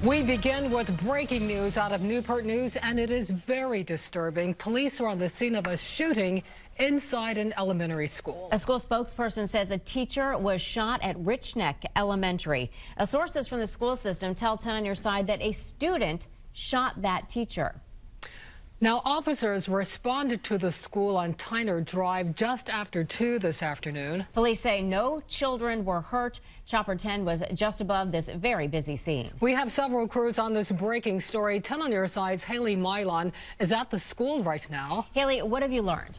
We begin with breaking news out of Newport News, and it is very disturbing. Police are on the scene of a shooting inside an elementary school. A school spokesperson says a teacher was shot at Richneck Elementary. Sources from the school system tell 10 on Your Side that a student shot that teacher. Now, officers responded to the school on Tyner Drive just after 2 this afternoon. Police say no children were hurt. Chopper 10 was just above this very busy scene. We have several crews on this breaking story. 10 on Your Side's Haley Mylon is at the school right now. Haley, what have you learned?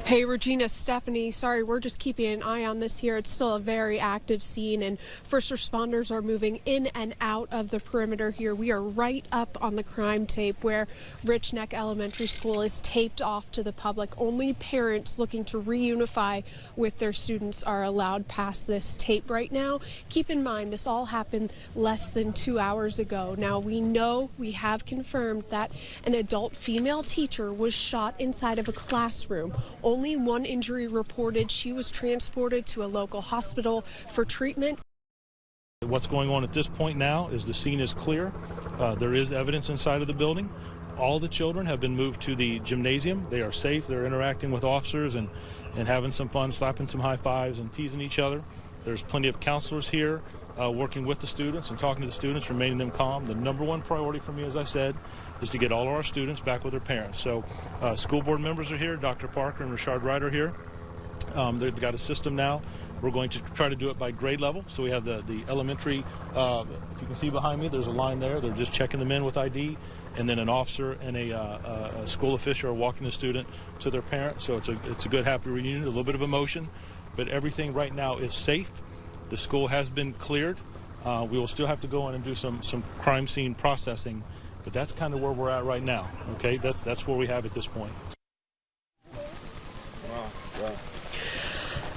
Hey, Regina, Stephanie, sorry, we're just keeping an eye on this here. It's still a very active scene, and first responders are moving in and out of the perimeter here. We are right up on the crime tape where Richneck Elementary School is taped off to the public. Only parents looking to reunify with their students are allowed past this tape right now. Keep in mind, this all happened less than 2 hours ago. Now, we have confirmed that an adult female teacher was shot inside of a classroom. Only one injury reported. She was transported to a local hospital for treatment. What's going on at this point now is the scene is clear. There is evidence inside of the building. All the children have been moved to the gymnasium. They are safe. They're interacting with officers and having some fun, slapping some high fives and teasing each other. There's plenty of counselors here working with the students and talking to the students, remaining them calm. The number one priority for me, as I said, is to get all of our students back with their parents. So school board members are here. Dr. Parker and Richard Wright are here. They've got a system now. We're going to try to do it by grade level. So we have the elementary, if you can see behind me, there's a line there. They're just checking them in with ID. And then an officer and a school official are walking the student to their parent. So it's a good, happy reunion, a little bit of emotion. But everything right now is safe. The school has been cleared. We will still have to go in and do some crime scene processing, but that's kind of where we're at right now. Okay, that's where we have at this point.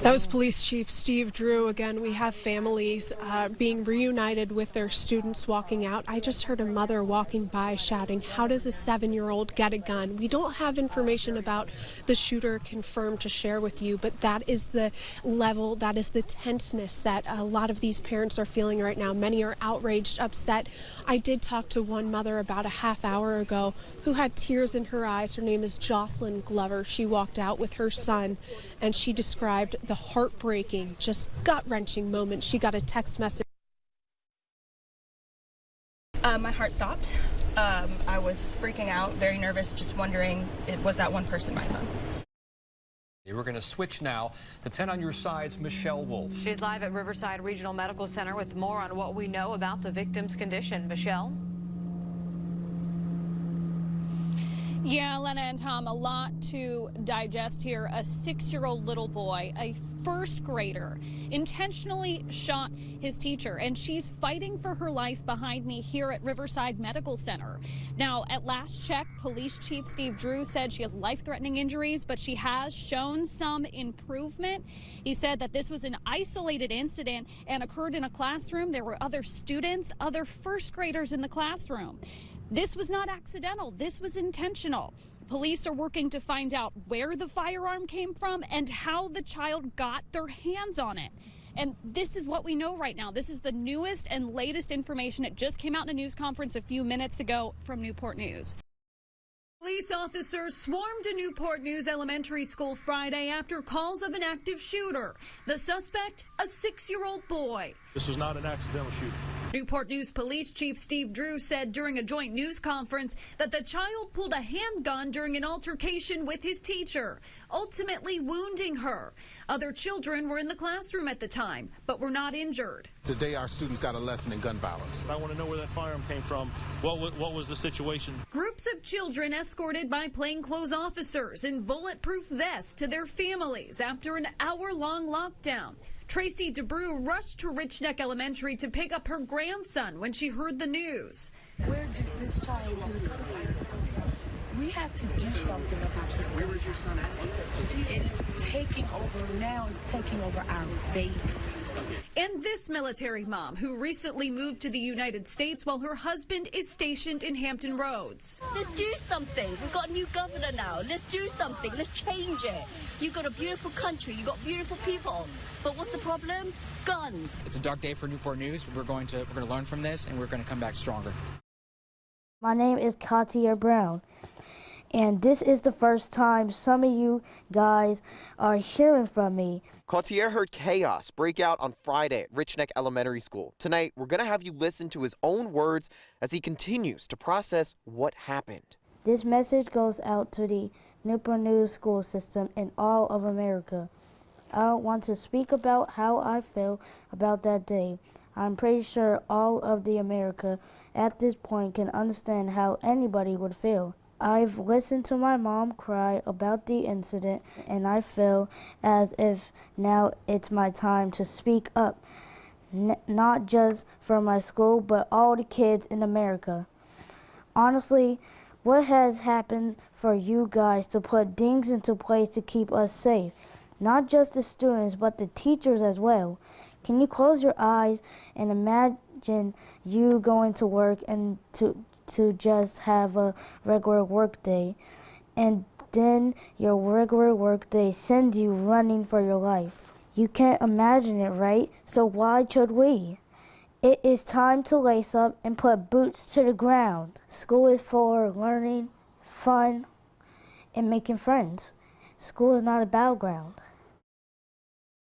That was Police Chief Steve Drew. Again, we have families being reunited with their students walking out. I just heard a mother walking by shouting, "How does a 7-year-old get a gun?" We don't have information about the shooter confirmed to share with you, but that is the level, that is the tenseness that a lot of these parents are feeling right now. Many are outraged, upset. I did talk to one mother about a half hour ago who had tears in her eyes. Her name is Jocelyn Glover. She walked out with her son, and she described the heartbreaking, just gut-wrenching moment. She got a text message. My heart stopped. I was freaking out, very nervous, just wondering, was that one person my son? We're going to switch now to 10 on Your Side's Michelle Wolf. She's live at Riverside Regional Medical Center with more on what we know about the victim's condition. Michelle? Yeah, Lena and Tom, a lot to digest here. A 6-year-old little boy, a first grader, intentionally shot his teacher, and she's fighting for her life behind me here at Riverside Medical Center. Now, at last check, Police Chief Steve Drew said she has life-threatening injuries, but she has shown some improvement. He said that this was an isolated incident and occurred in a classroom. There were other students, other first graders in the classroom. This was not accidental. This was intentional. Police are working to find out where the firearm came from and how the child got their hands on it. And this is what we know right now. This is the newest and latest information. It just came out in a news conference a few minutes ago from Newport News. Police officers swarmed a Newport News elementary school Friday after calls of an active shooter. The suspect, a 6-year-old boy. This was not an accidental shooting. Newport News Police Chief Steve Drew said during a joint news conference that the child pulled a handgun during an altercation with his teacher, ultimately wounding her. Other children were in the classroom at the time, but were not injured. Today, our students got a lesson in gun violence. I want to know where that firearm came from. What was the situation? Groups of children escorted by plainclothes officers in bulletproof vests to their families after an hour-long lockdown. Tracy DeBrew rushed to Richneck Elementary to pick up her grandson when she heard the news. Where did this child come from? We have to do something about this. Where was your son at? It is taking over now. It's taking over our babies. And this military mom who recently moved to the United States while her husband is stationed in Hampton Roads. Let's do something. We've got a new governor now. Let's do something. Let's change it. You've got a beautiful country. You've got beautiful people. But what's the problem? Guns. It's a dark day for Newport News. We're going to learn from this, and we're going to come back stronger. My name is Katia Brown, and this is the first time some of you guys are hearing from me. Cartier heard chaos break out on Friday at Richneck Elementary School. Tonight, we're going to have you listen to his own words as he continues to process what happened. This message goes out to the Newport News school system and all of America. I don't want to speak about how I feel about that day. I'm pretty sure all of the America at this point can understand how anybody would feel. I've listened to my mom cry about the incident, and I feel as if now it's my time to speak up, not just for my school, but all the kids in America. Honestly, what has happened for you guys to put things into place to keep us safe? Not just the students, but the teachers as well. Can you close your eyes and imagine you going to work and to just have a regular work day, and then your regular work day sends you running for your life? You can't imagine it, right? So why should we? It is time to lace up and put boots to the ground. School is for learning, fun, and making friends. School is not a battleground.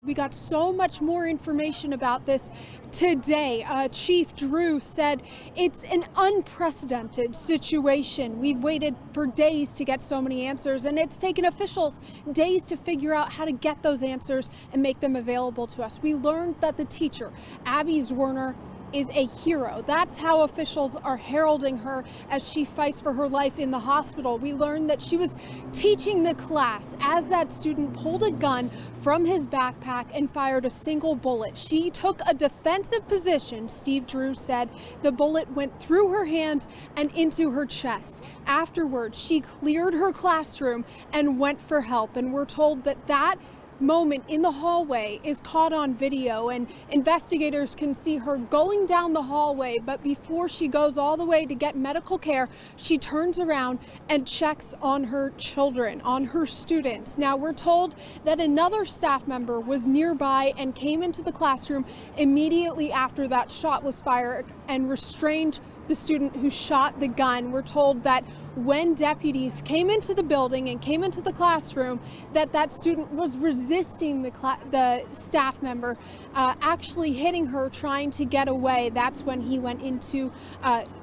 We got so much more information about this today. Chief Drew said it's an unprecedented situation. We've waited for days to get so many answers, and it's taken officials days to figure out how to get those answers and make them available to us. We learned that the teacher, Abby Zwerner, is a hero. That's how officials are heralding her as she fights for her life in the hospital. We learned that she was teaching the class as that student pulled a gun from his backpack and fired a single bullet. She took a defensive position, Steve Drew said. The bullet went through her hand and into her chest. Afterwards, she cleared her classroom and went for help. And we're told that that moment in the hallway is caught on video, and investigators can see her going down the hallway, but before she goes all the way to get medical care, she turns around and checks on her children, on her students. Now, we're told that another staff member was nearby and came into the classroom immediately after that shot was fired and restrained the student who shot the gun. We're told that when deputies came into the building and came into the classroom, that student was resisting the staff member, actually hitting her, trying to get away. That's when he went into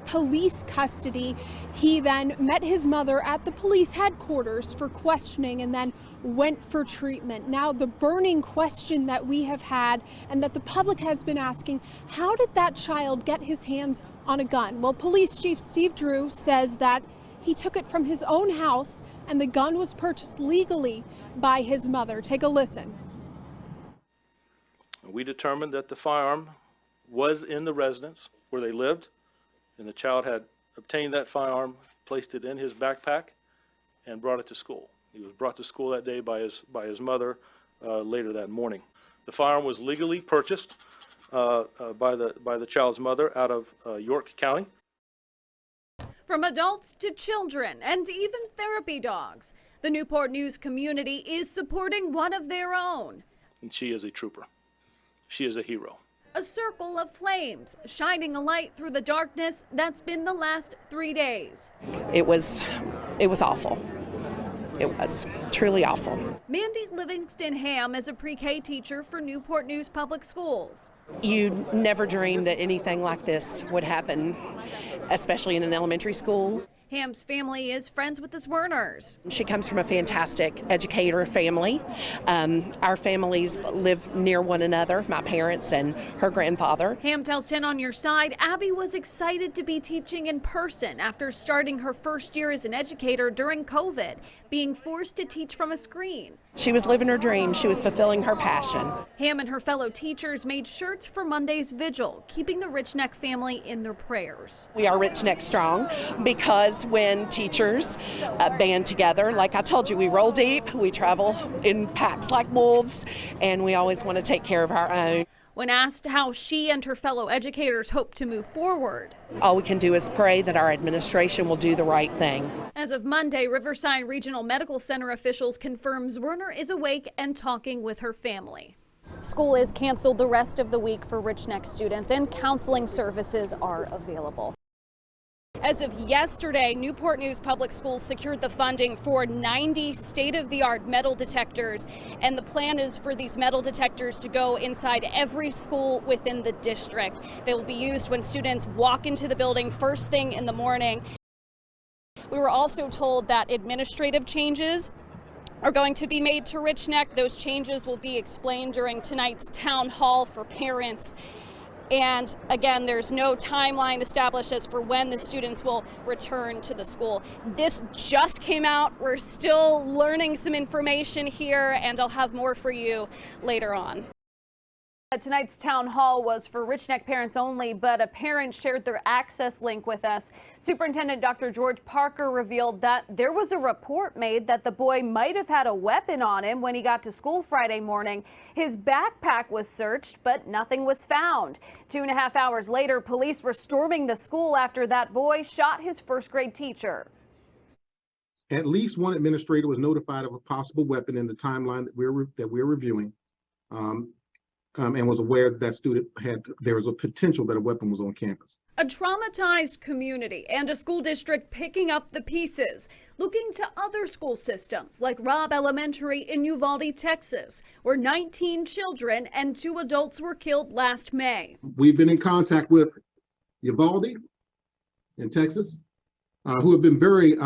police custody. He then met his mother at the police headquarters for questioning and then went for treatment. Now, the burning question that we have had and that the public has been asking, how did that child get his hands on a gun? Well, Police Chief Steve Drew says that he took it from his own house and the gun was purchased legally by his mother. Take a listen. We determined that the firearm was in the residence where they lived, and the child had obtained that firearm, placed it in his backpack, and brought it to school. He was brought to school that day by his mother later that morning. The firearm was legally purchased by the child's mother out of York County. From adults to children and even therapy dogs, the Newport News community is supporting one of their own. And she is a trooper. She is a hero. A circle of flames shining a light through the darkness that's been the last 3 days. It was awful. It was truly awful. Mandy Livingston Ham is a pre-K teacher for Newport News Public Schools. You never dreamed that anything like this would happen, especially in an elementary school. Ham's family is friends with the Zwerners. She comes from a fantastic educator family. Our families live near one another, my parents and her grandfather. Ham tells 10 on Your Side Abby was excited to be teaching in person after starting her first year as an educator during COVID, being forced to teach from a screen. She was living her dream. She was fulfilling her passion. Ham and her fellow teachers made shirts for Monday's vigil, keeping the Richneck family in their prayers. We are Richneck strong because when teachers band together, like I told you, we roll deep, we travel in packs like wolves, and we always want to take care of our own. When asked how she and her fellow educators hope to move forward, all we can do is pray that our administration will do the right thing. As of Monday, Riverside Regional Medical Center officials confirms Werner is awake and talking with her family. School is canceled the rest of the week for Richneck students, and counseling services are available. As of yesterday, Newport News Public Schools secured the funding for 90 state-of-the-art metal detectors, and the plan is for these metal detectors to go inside every school within the district. They will be used when students walk into the building first thing in the morning. We were also told that administrative changes are going to be made to Richneck. Those changes will be explained during tonight's town hall for parents. And again, there's no timeline established as for when the students will return to the school. This just came out. We're still learning some information here, and I'll have more for you later on. Tonight's town hall was for Richneck parents only, but a parent shared their access link with us. Superintendent Dr. George Parker revealed that there was a report made that the boy might have had a weapon on him when he got to school Friday morning. His backpack was searched, but nothing was found. 2.5 hours later, police were storming the school after that boy shot his first grade teacher. At least one administrator was notified of a possible weapon in the timeline that we're reviewing. And was aware that student there was a potential that a weapon was on campus. A traumatized community and a school district picking up the pieces, looking to other school systems like Robb Elementary in Uvalde, Texas, where 19 children and 2 adults were killed last May. We've been in contact with Uvalde in Texas, who have been very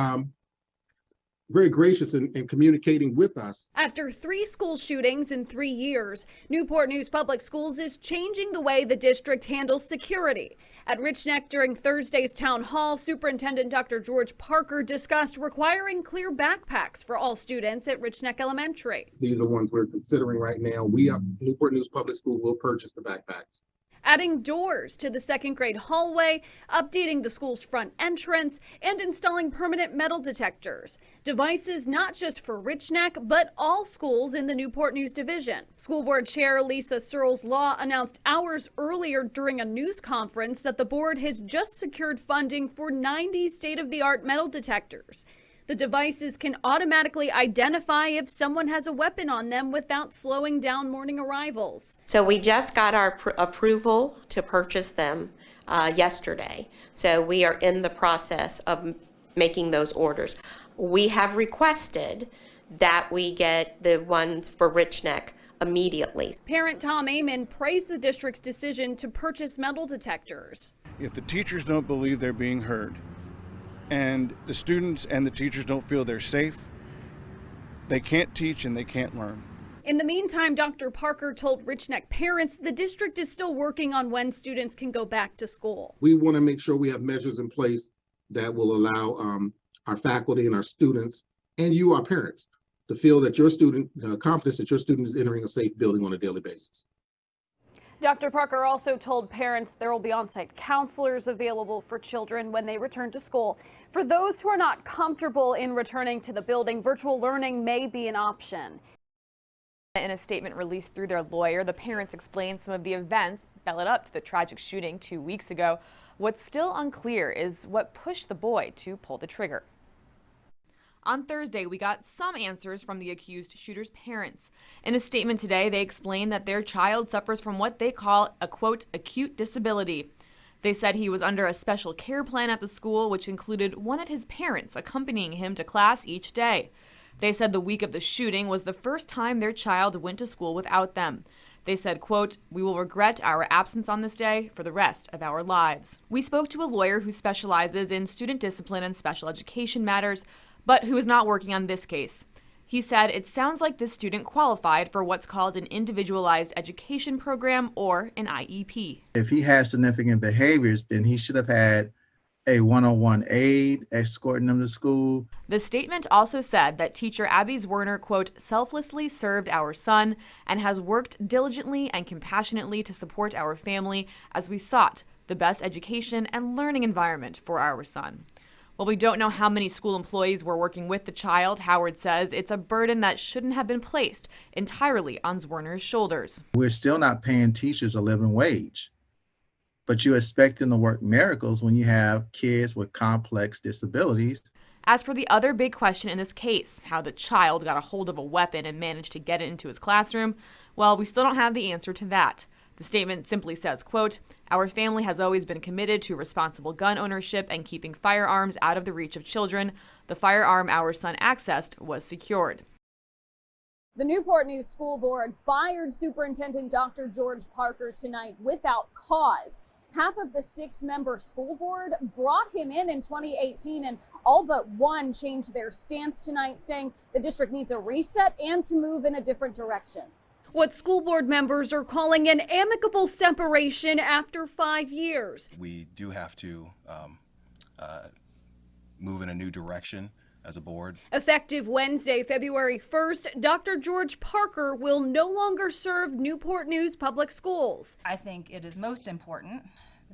gracious in communicating with us. After 3 school shootings in 3 years, Newport News Public Schools is changing the way the district handles security. At Richneck during Thursday's town hall, Superintendent Dr. George Parker discussed requiring clear backpacks for all students at Richneck Elementary. These are ones we're considering right now. Newport News Public School will purchase the backpacks. Adding doors to the 2nd grade hallway, updating the school's front entrance, and installing permanent metal detectors. Devices not just for Richneck, but all schools in the Newport News Division. School Board Chair Lisa Searles Law announced hours earlier during a news conference that the board has just secured funding for 90 state-of-the-art metal detectors. The devices can automatically identify if someone has a weapon on them without slowing down morning arrivals. So we just got our approval to purchase them yesterday. So we are in the process of making those orders. We have requested that we get the ones for Richneck immediately. Parent Tom Amon praised the district's decision to purchase metal detectors. If the teachers don't believe they're being heard, and the students and the teachers don't feel they're safe, they can't teach and they can't learn. In the meantime, Dr. Parker told Richneck parents the district is still working on when students can go back to school. We want to make sure we have measures in place that will allow our faculty and our students and you, our parents, to feel that your student, confidence that your student is entering a safe building on a daily basis. Dr. Parker also told parents there will be on-site counselors available for children when they return to school. For those who are not comfortable in returning to the building, virtual learning may be an option. In a statement released through their lawyer, the parents explained some of the events that led up to the tragic shooting 2 weeks ago. What's still unclear is what pushed the boy to pull the trigger. On Thursday, we got some answers from the accused shooter's parents. In a statement today, they explained that their child suffers from what they call a, quote, acute disability. They said he was under a special care plan at the school, which included one of his parents accompanying him to class each day. They said the week of the shooting was the first time their child went to school without them. They said, quote, "We will regret our absence on this day for the rest of our lives." We spoke to a lawyer who specializes in student discipline and special education matters, but who is not working on this case. He said it sounds like this student qualified for what's called an individualized education program, or an IEP. If he has significant behaviors, then he should have had a one-on-one aide escorting him to school. The statement also said that teacher Abby Werner, quote, selflessly served our son and has worked diligently and compassionately to support our family as we sought the best education and learning environment for our son. While we don't know how many school employees were working with the child, Howard says it's a burden that shouldn't have been placed entirely on Zwerner's shoulders. We're still not paying teachers a living wage, but you expect them to work miracles when you have kids with complex disabilities. As for the other big question in this case, how the child got a hold of a weapon and managed to get it into his classroom, well, we still don't have the answer to that. The statement simply says, quote, "Our family has always been committed to responsible gun ownership and keeping firearms out of the reach of children. The firearm our son accessed was secured." The Newport News School Board fired Superintendent Dr. George Parker tonight without cause. Half of the 6-member school board brought him in 2018, and all but one changed their stance tonight, saying the district needs a reset and to move in a different direction. What school board members are calling an amicable separation after 5 years. We do have to move in a new direction as a board. Effective Wednesday, February 1st, Dr. George Parker will no longer serve Newport News Public Schools. I think it is most important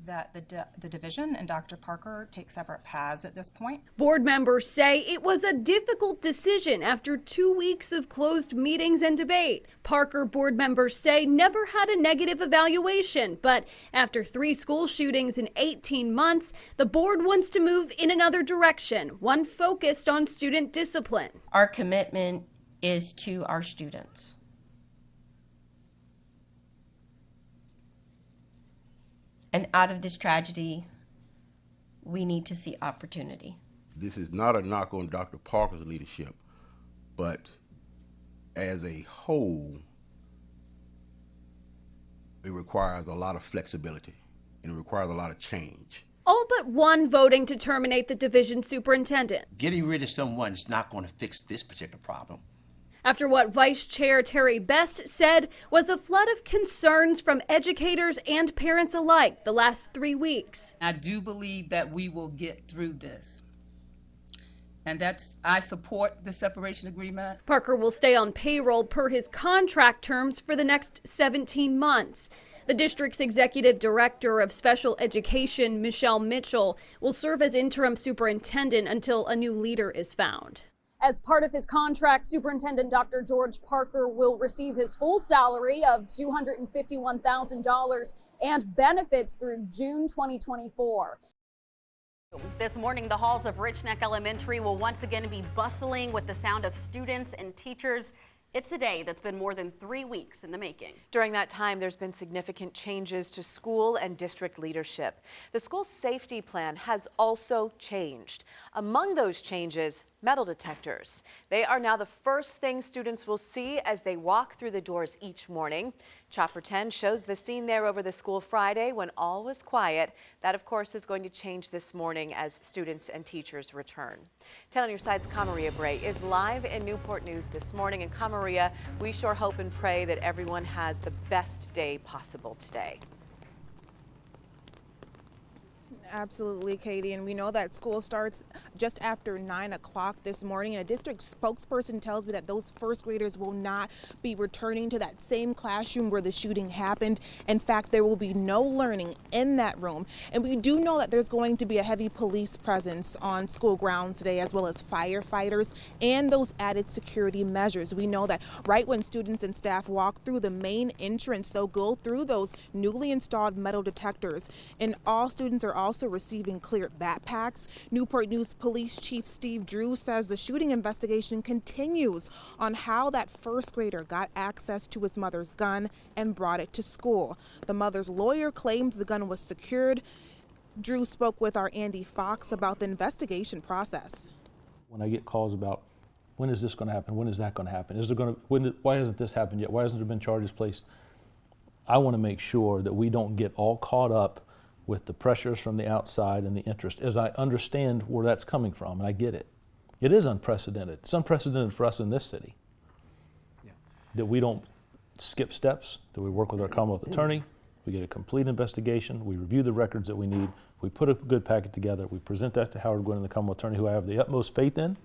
that the division and Dr. Parker take separate paths at this point. Board members say it was a difficult decision after 2 weeks of closed meetings and debate. Parker board members say never had a negative evaluation, but after 3 school shootings in 18 months, the board wants to move in another direction, one focused on student discipline. Our commitment is to our students. And out of this tragedy, we need to see opportunity. This is not a knock on Dr. Parker's leadership, but as a whole, it requires a lot of flexibility and it requires a lot of change. All but one voting to terminate the division superintendent. Getting rid of someone is not going to fix this particular problem. After what Vice Chair Terry Best said was a flood of concerns from educators and parents alike the last 3 weeks. I do believe that we will get through this. And I support the separation agreement. Parker will stay on payroll per his contract terms for the next 17 months. The district's executive director of special education, Michelle Mitchell, will serve as interim superintendent until a new leader is found. As part of his contract, Superintendent Dr. George Parker will receive his full salary of $251,000 and benefits through June 2024. This morning, the halls of Richneck Elementary will once again be bustling with the sound of students and teachers. It's a day that's been more than 3 weeks in the making. During that time, there's been significant changes to school and district leadership. The school safety plan has also changed. Among those changes, metal detectors. They are now the first thing students will see as they walk through the doors each morning. Chopper 10 shows the scene there over the school Friday when all was quiet. That, of course, is going to change this morning as students and teachers return. 10 on your side's Kamaria Bray is live in Newport News this morning. And Kamaria, we sure hope and pray that everyone has the best day possible today. Absolutely, Katie, and we know that school starts just after 9 o'clock this morning, and a district spokesperson tells me that those first graders will not be returning to that same classroom where the shooting happened. In fact, there will be no learning in that room, and we do know that there's going to be a heavy police presence on school grounds today, as well as firefighters and those added security measures. We know that right when students and staff walk through the main entrance, they'll go through those newly installed metal detectors, and all students are also receiving clear backpacks. Newport News Police Chief Steve Drew says the shooting investigation continues on how that first grader got access to his mother's gun and brought it to school. The mother's lawyer claims the gun was secured. Drew spoke with our Andy Fox about the investigation process. When I get calls about when is this going to happen, when is that going to happen, why hasn't this happened yet, why hasn't there been charges placed, I want to make sure that we don't get all caught up with the pressures from the outside and the interest, as I understand where that's coming from, and I get it. It is unprecedented. It's unprecedented for us in this city. Yeah. That we don't skip steps, that we work with our Commonwealth attorney, we get a complete investigation, we review the records that we need, we put a good packet together, we present that to Howard Gwynn and the Commonwealth attorney, who I have the utmost faith in,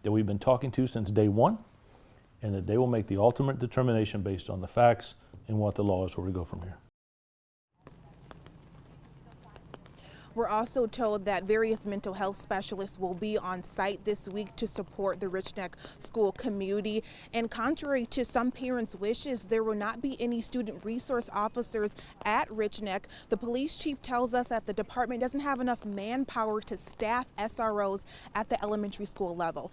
that we've been talking to since day one, and that they will make the ultimate determination based on the facts and what the law is where we go from here. We're also told that various mental health specialists will be on site this week to support the Richneck school community. And contrary to some parents' wishes, there will not be any student resource officers at Richneck. The police chief tells us that the department doesn't have enough manpower to staff SROs at the elementary school level.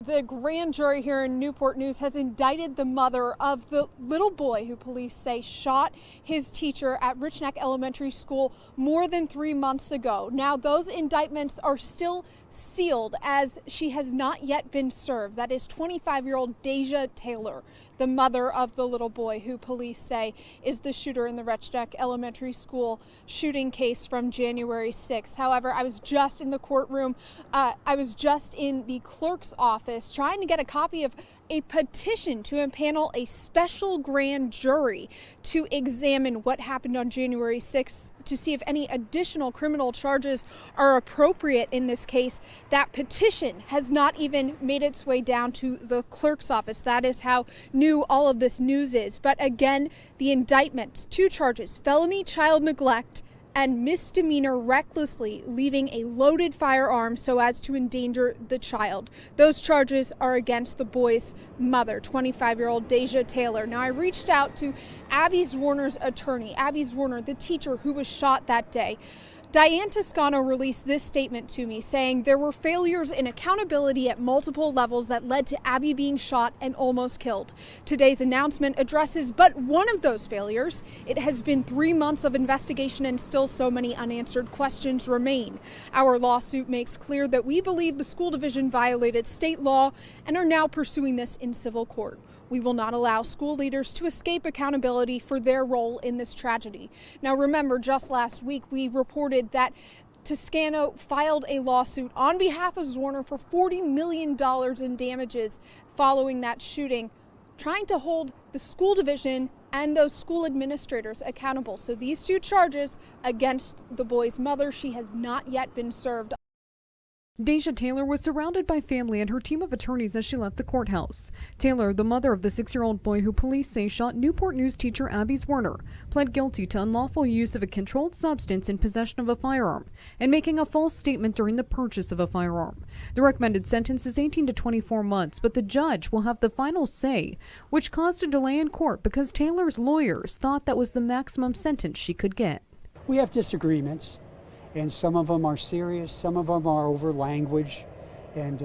The grand jury here in Newport News has indicted the mother of the little boy who police say shot his teacher at Richneck Elementary School more than 3 months ago. Now, those indictments are still sealed as she has not yet been served. That is 25-year-old Deja Taylor, the mother of the little boy who police say is the shooter in the Richneck Elementary School shooting case from January 6th. However, I was just in the courtroom. I was just in the clerk's office trying to get a copy of a petition to impanel a special grand jury to examine what happened on January 6th to see if any additional criminal charges are appropriate in this case. That petition has not even made its way down to the clerk's office. That is how new all of this news is. But again, the indictments, 2 charges, felony child neglect and misdemeanor recklessly leaving a loaded firearm so as to endanger the child. Those charges are against the boy's mother, 25-year-old Deja Taylor. Now, I reached out to Abby Zwarner's attorney, Abby Zwarner, the teacher who was shot that day. Diane Toscano released this statement to me saying there were failures in accountability at multiple levels that led to Abby being shot and almost killed. Today's announcement addresses but one of those failures. It has been 3 months of investigation and still so many unanswered questions remain. Our lawsuit makes clear that we believe the school division violated state law and are now pursuing this in civil court. We will not allow school leaders to escape accountability for their role in this tragedy. Now, remember, just last week we reported that Toscano filed a lawsuit on behalf of Zwarner for $40 million in damages following that shooting, trying to hold the school division and those school administrators accountable. So these 2 charges against the boy's mother, she has not yet been served. Deja Taylor was surrounded by family and her team of attorneys as she left the courthouse. Taylor, the mother of the 6-year-old boy who police say shot Newport News teacher Abby Zwarner, pled guilty to unlawful use of a controlled substance in possession of a firearm and making a false statement during the purchase of a firearm. The recommended sentence is 18 to 24 months, but the judge will have the final say, which caused a delay in court because Taylor's lawyers thought that was the maximum sentence she could get. We have disagreements, and some of them are serious, some of them are over language, and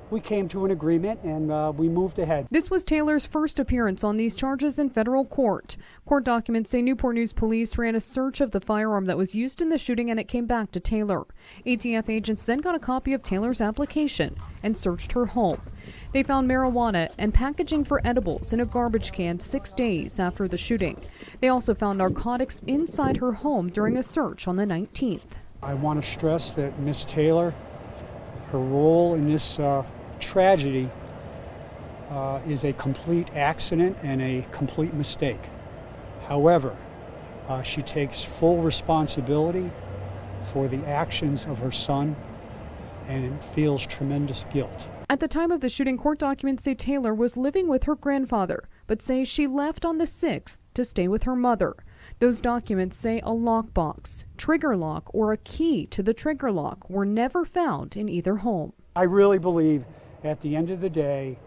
we came to an agreement and we moved ahead. This was Taylor's first appearance on these charges in federal court. Court documents say Newport News police ran a search of the firearm that was used in the shooting and it came back to Taylor. ATF agents then got a copy of Taylor's application and searched her home. They found marijuana and packaging for edibles in a garbage can 6 days after the shooting. They also found narcotics inside her home during a search on the 19th. I want to stress that Miss Taylor, her role in this tragedy is a complete accident and a complete mistake. However, she takes full responsibility for the actions of her son and feels tremendous guilt. At the time of the shooting, court documents say Taylor was living with her grandfather, but say she left on the 6th to stay with her mother. Those documents say a lockbox, trigger lock, or a key to the trigger lock were never found in either home. I really believe at the end of the day,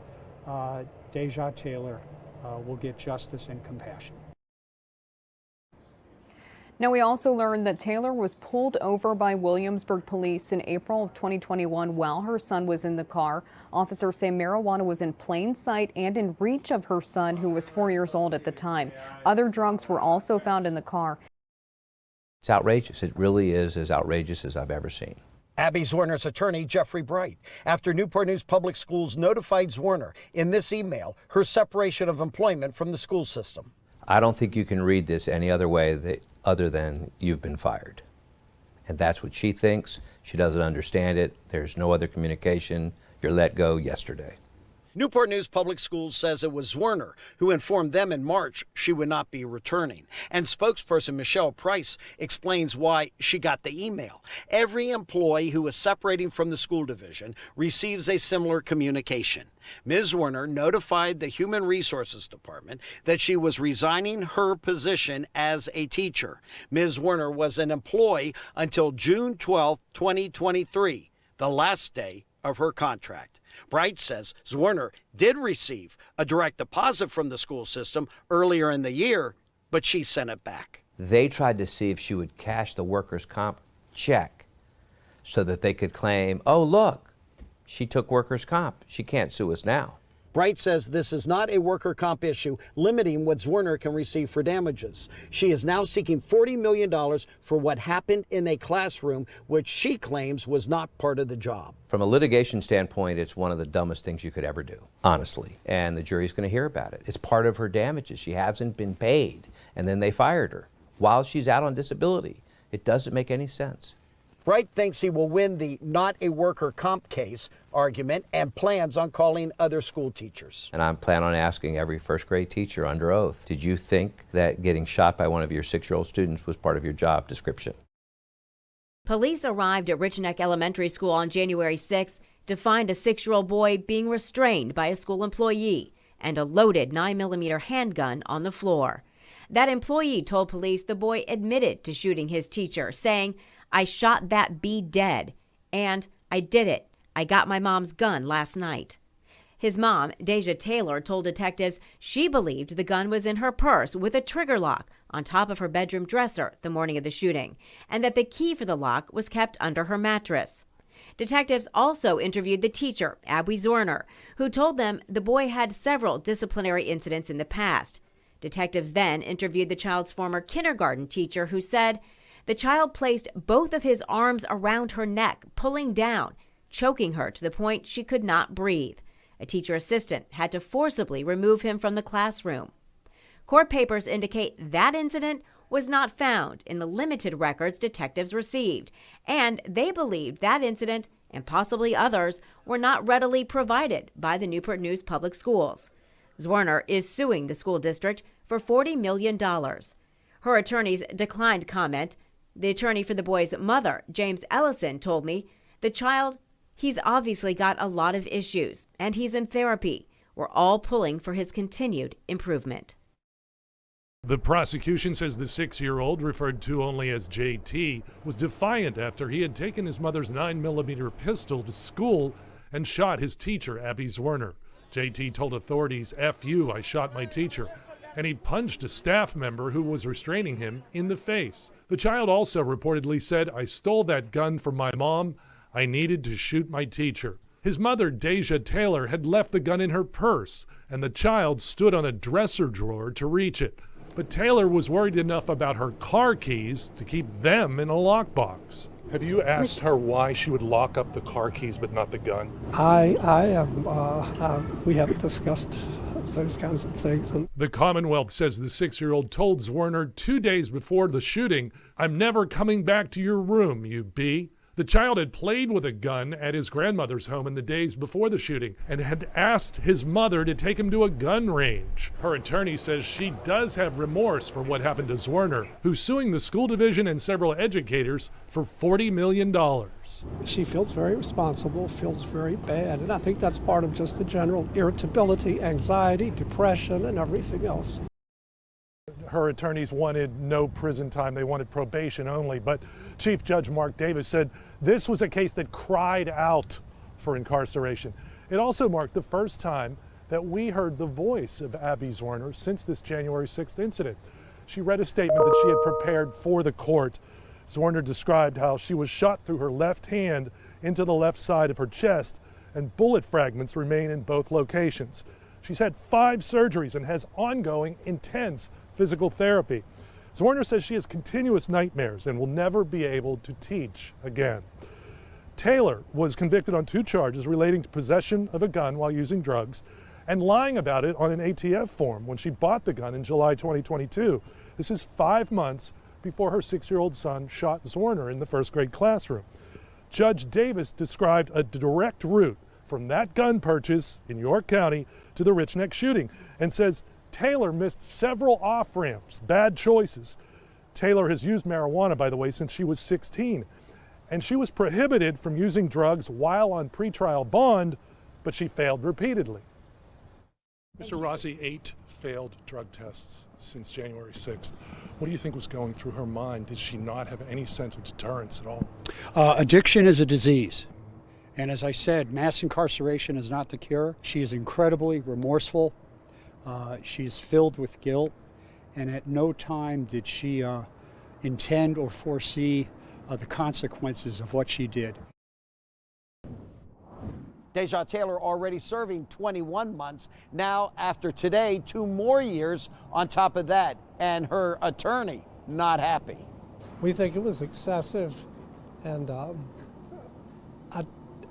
Deja Taylor will get justice and compassion. Now, we also learned that Taylor was pulled over by Williamsburg police in April of 2021 while her son was in the car. Officers say marijuana was in plain sight and in reach of her son, who was 4 years old at the time. Other drugs were also found in the car. It's outrageous. It really is as outrageous as I've ever seen. Abby Zwarner's attorney, Jeffrey Bright, after Newport News Public Schools notified Zwarner in this email her separation of employment from the school system. I don't think you can read this any other way other than you've been fired. And that's what she thinks. She doesn't understand it. There's no other communication. You're let go yesterday. Newport News Public Schools says it was Zwerner who informed them in March she would not be returning. And spokesperson Michelle Price explains why she got the email. Every employee who is separating from the school division receives a similar communication. Ms. Zwerner notified the Human Resources Department that she was resigning her position as a teacher. Ms. Zwerner was an employee until June 12, 2023, the last day of her contract. Bright says Zwerner did receive a direct deposit from the school system earlier in the year, but she sent it back. They tried to see if she would cash the workers' comp check so that they could claim, oh, look, she took workers' comp. She can't sue us now. Bright says this is not a worker comp issue limiting what Zwerner can receive for damages. She is now seeking $40 million for what happened in a classroom, which she claims was not part of the job. From a litigation standpoint, it's one of the dumbest things you could ever do, honestly. And the jury's going to hear about it. It's part of her damages. She hasn't been paid, and then they fired her while she's out on disability. It doesn't make any sense. Bright thinks he will win the not a worker comp case argument and plans on calling other school teachers. And I plan on asking every first grade teacher under oath, did you think that getting shot by one of your 6-year-old students was part of your job description? Police arrived at Richneck Elementary School on January 6th to find a 6-year-old boy being restrained by a school employee and a loaded 9mm handgun on the floor. That employee told police the boy admitted to shooting his teacher, saying, "I shot that bee dead, and I did it. I got my mom's gun last night." His mom, Deja Taylor, told detectives she believed the gun was in her purse with a trigger lock on top of her bedroom dresser the morning of the shooting, and that the key for the lock was kept under her mattress. Detectives also interviewed the teacher, Abby Zwerner, who told them the boy had several disciplinary incidents in the past. Detectives then interviewed the child's former kindergarten teacher, who said the child placed both of his arms around her neck, pulling down, choking her to the point she could not breathe. A teacher assistant had to forcibly remove him from the classroom. Court papers indicate that incident was not found in the limited records detectives received, and they believed that incident and possibly others were not readily provided by the Newport News Public Schools. Zwerner is suing the school district for $40 million. Her attorneys declined comment. The attorney for the boy's mother, James Ellison, told me, the child, he's obviously got a lot of issues, and he's in therapy. We're all pulling for his continued improvement. The prosecution says the 6-year-old, referred to only as JT, was defiant after he had taken his mother's 9mm pistol to school and shot his teacher, Abby Zwerner. JT told authorities, "F you, I shot my teacher," and he punched a staff member who was restraining him in the face. The child also reportedly said, "I stole that gun from my mom. I needed to shoot my teacher." His mother, Deja Taylor, had left the gun in her purse, and the child stood on a dresser drawer to reach it. But Taylor was worried enough about her car keys to keep them in a lockbox. Have you asked her why she would lock up the car keys but not the gun? We haven't discussed those kinds of things. The Commonwealth says the 6-year-old told Zwerner 2 days before the shooting, "I'm never coming back to your room, you B." The child had played with a gun at his grandmother's home in the days before the shooting and had asked his mother to take him to a gun range. Her attorney says she does have remorse for what happened to Zwerner, who's suing the school division and several educators for $40 million. She feels very responsible, feels very bad, and I think that's part of just the general irritability, anxiety, depression, and everything else. Her attorneys wanted no prison time. They wanted probation only. But Chief Judge Mark Davis said this was a case that cried out for incarceration. It also marked the first time that we heard the voice of Abby Zwerner since this January 6th incident. She read a statement that she had prepared for the court. Zwerner described how she was shot through her left hand into the left side of her chest, and bullet fragments remain in both locations. She's had 5 surgeries and has ongoing, intense physical therapy. Zwerner says she has continuous nightmares and will never be able to teach again. Taylor was convicted on 2 charges relating to possession of a gun while using drugs and lying about it on an ATF form when she bought the gun in July 2022. This is 5 months before her 6-year-old son shot Zwerner in the first grade classroom. Judge Davis described a direct route from that gun purchase in York County to the Richneck shooting and says Taylor missed several off-ramps, bad choices. Taylor has used marijuana, by the way, since she was 16, and she was prohibited from using drugs while on pretrial bond, but she failed repeatedly. Mr. Rossi, 8 failed drug tests since January 6th. What do you think was going through her mind? Did she not have any sense of deterrence at all? Addiction is a disease. And as I said, mass incarceration is not the cure. She is incredibly remorseful. She is filled with guilt. And at no time did she intend or foresee the consequences of what she did. Deja Taylor already serving 21 months. Now, after today, 2 more years on top of that. And her attorney not happy. We think it was excessive, and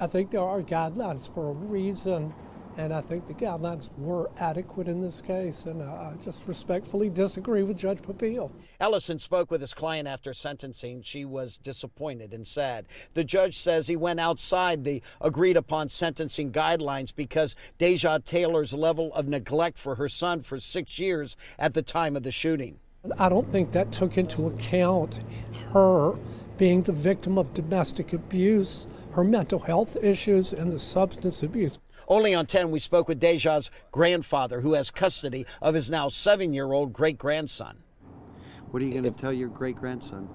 I think there are guidelines for a reason, and I think the guidelines were adequate in this case, and I just respectfully disagree with Judge Papille. Ellison spoke with his client after sentencing. She was disappointed and sad. The judge says he went outside the agreed-upon sentencing guidelines because Deja Taylor's level of neglect for her son for 6 years at the time of the shooting. I don't think that took into account her being the victim of domestic abuse, her mental health issues, and the substance abuse. Only on 10, we spoke with Deja's grandfather, who has custody of his now 7-year-old great-grandson. What are you going to tell your great-grandson?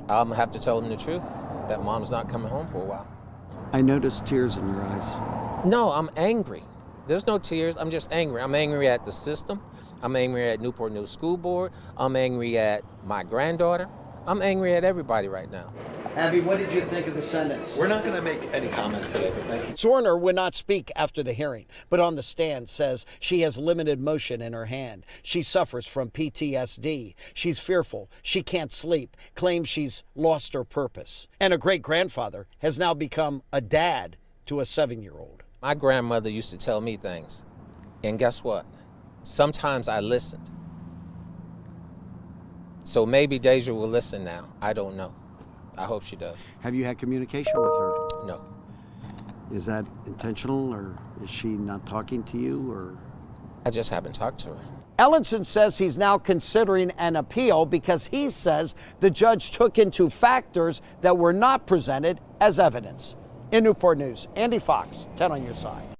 I'm going to have to tell him the truth, that mom's not coming home for a while. I noticed tears in your eyes. No, I'm angry. There's no tears. I'm just angry. I'm angry at the system. I'm angry at Newport News School Board. I'm angry at my granddaughter. I'm angry at everybody right now. Abby, what did you think of the sentence? We're not going to make any comment today, but thank you. Zorner would not speak after the hearing, but on the stand says she has limited motion in her hand. She suffers from PTSD. She's fearful. She can't sleep. Claims she's lost her purpose. And a great-grandfather has now become a dad to a 7-year-old. My grandmother used to tell me things, and guess what? Sometimes I listened. So maybe Deja will listen now. I don't know. I hope she does. Have you had communication with her? No. Is that intentional, or is she not talking to you, or? I just haven't talked to her. Ellison says he's now considering an appeal because he says the judge took into factors that were not presented as evidence. In Newport News, Andy Fox, 10 on your side.